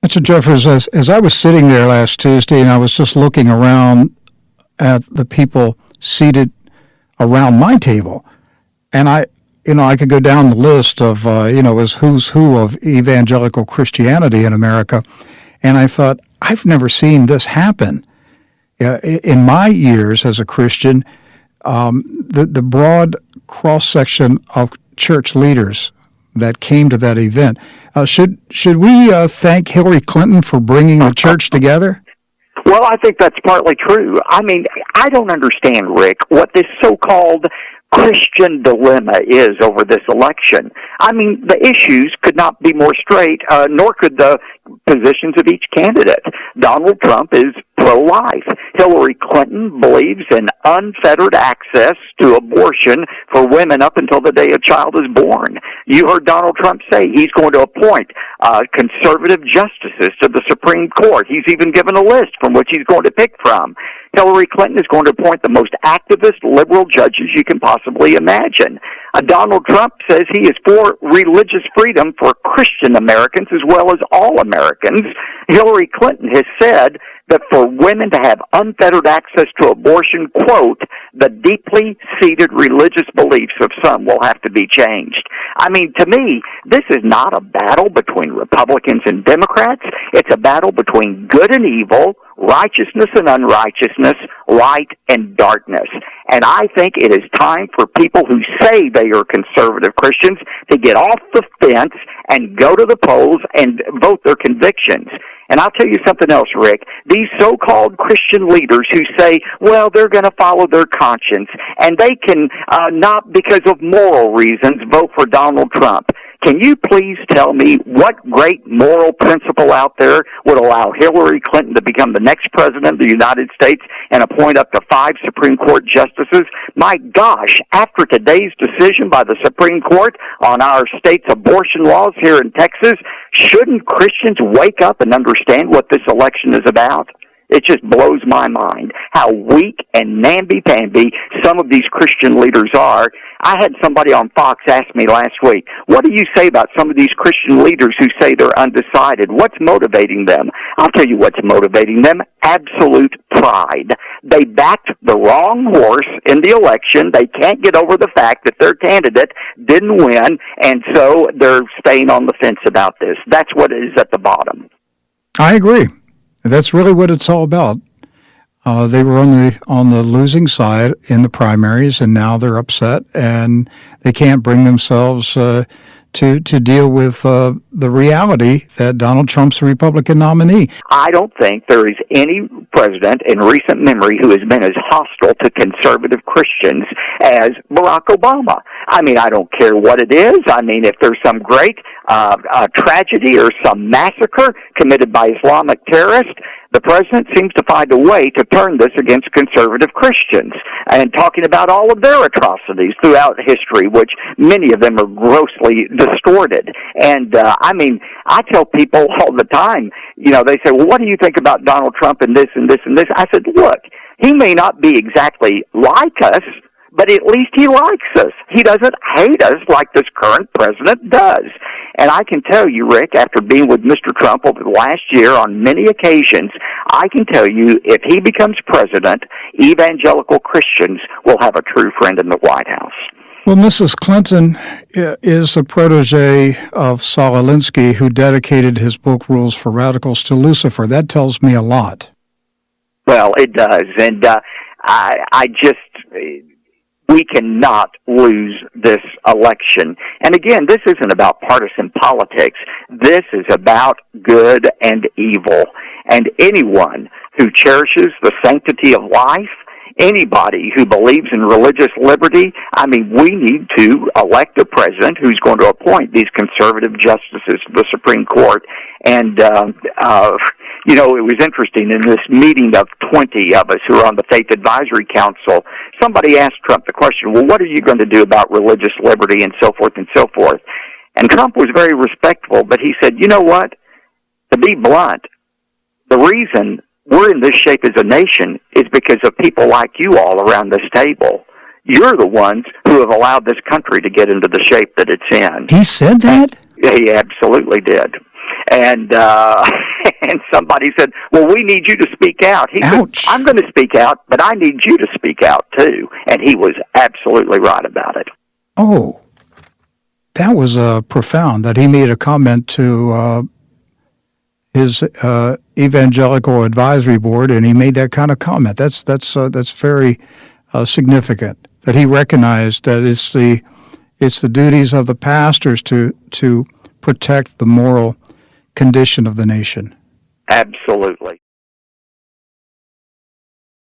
Mr. Jeffress, as I was sitting there last Tuesday and I was just looking around at the people seated around my table, and I could go down the list of, as who's who of evangelical Christianity in America, and I thought, I've never seen this happen. In my years as a Christian, the broad cross-section of church leaders that came to that event. Should we thank Hillary Clinton for bringing the church together? Well, I think that's partly true. I mean, I don't understand, Rick, what this so-called Christian dilemma is over this election. I mean, the issues could not be more straight, nor could the positions of each candidate. Donald Trump is pro-life. Hillary Clinton believes in unfettered access to abortion for women up until the day a child is born. You heard Donald Trump say he's going to appoint conservative justices to the Supreme Court. He's even given a list from which he's going to pick from. Hillary Clinton is going to appoint the most activist liberal judges you can possibly imagine. Donald Trump says he is for religious freedom for Christian Americans as well as all Americans. Hillary Clinton has said that for women to have unfettered access to abortion, quote, the deeply seated religious beliefs of some will have to be changed. I mean, to me, this is not a battle between Republicans and Democrats. It's a battle between good and evil, righteousness and unrighteousness, light and darkness. And I think it is time for people who say they are conservative Christians to get off the fence and go to the polls and vote their convictions. And I'll tell you something else, Rick. These so-called Christian leaders who say, well, they're going to follow their conscience, and they can not because of moral reasons vote for Donald Trump. Can you please tell me what great moral principle out there would allow Hillary Clinton to become the next president of the United States and appoint up to 5 Supreme Court justices? My gosh, after today's decision by the Supreme Court on our state's abortion laws here in Texas, shouldn't Christians wake up and understand what this election is about? It just blows my mind how weak and namby-pamby some of these Christian leaders are. I had somebody on Fox ask me last week, what do you say about some of these Christian leaders who say they're undecided? What's motivating them? I'll tell you what's motivating them. Absolute pride. They backed the wrong horse in the election. They can't get over the fact that their candidate didn't win, and so they're staying on the fence about this. That's what is at the bottom. I agree. That's really what it's all about. They were on the losing side in the primaries, and now they're upset, and they can't bring themselves to deal with the reality that Donald Trump's a Republican nominee. I don't think there is any president in recent memory who has been as hostile to conservative Christians as Barack Obama. I mean, I don't care what it is. I mean, if there's some great tragedy or some massacre committed by Islamic terrorists, the president seems to find a way to turn this against conservative Christians and talking about all of their atrocities throughout history, which many of them are grossly distorted. And, I mean, I tell people all the time, you know, they say, well, what do you think about Donald Trump and this and this and this? I said, look, he may not be exactly like us, but at least he likes us. He doesn't hate us like this current president does. And I can tell you, Rick, after being with Mr. Trump over the last year on many occasions, I can tell you if he becomes president, evangelical Christians will have a true friend in the White House. Well, Mrs. Clinton is a protege of Saul Alinsky, who dedicated his book Rules for Radicals to Lucifer. That tells me a lot. Well, it does. And we cannot lose this election. And again, this isn't about partisan politics. This is about good and evil. And anyone who cherishes the sanctity of life, anybody who believes in religious liberty, I mean, we need to elect a president who's going to appoint these conservative justices to the Supreme Court. And, you know, it was interesting in this meeting of 20 of us who are on the Faith Advisory Council, somebody asked Trump the question, well, what are you going to do about religious liberty and so forth and so forth? And Trump was very respectful, but he said, you know what? To be blunt, the reason we're in this shape as a nation is because of people like you all around this table. You're the ones who have allowed this country to get into the shape that it's in. He said that? Yeah, he absolutely did. And and somebody said, well, we need you to speak out. He Ouch. said, I'm going to speak out, but I need you to speak out too. And he was absolutely right about it. Oh, that was profound that he made a comment to his evangelical advisory board, and he made that kind of comment. That's very significant that he recognized that it's the duties of the pastors to protect the moral condition of the nation. Absolutely.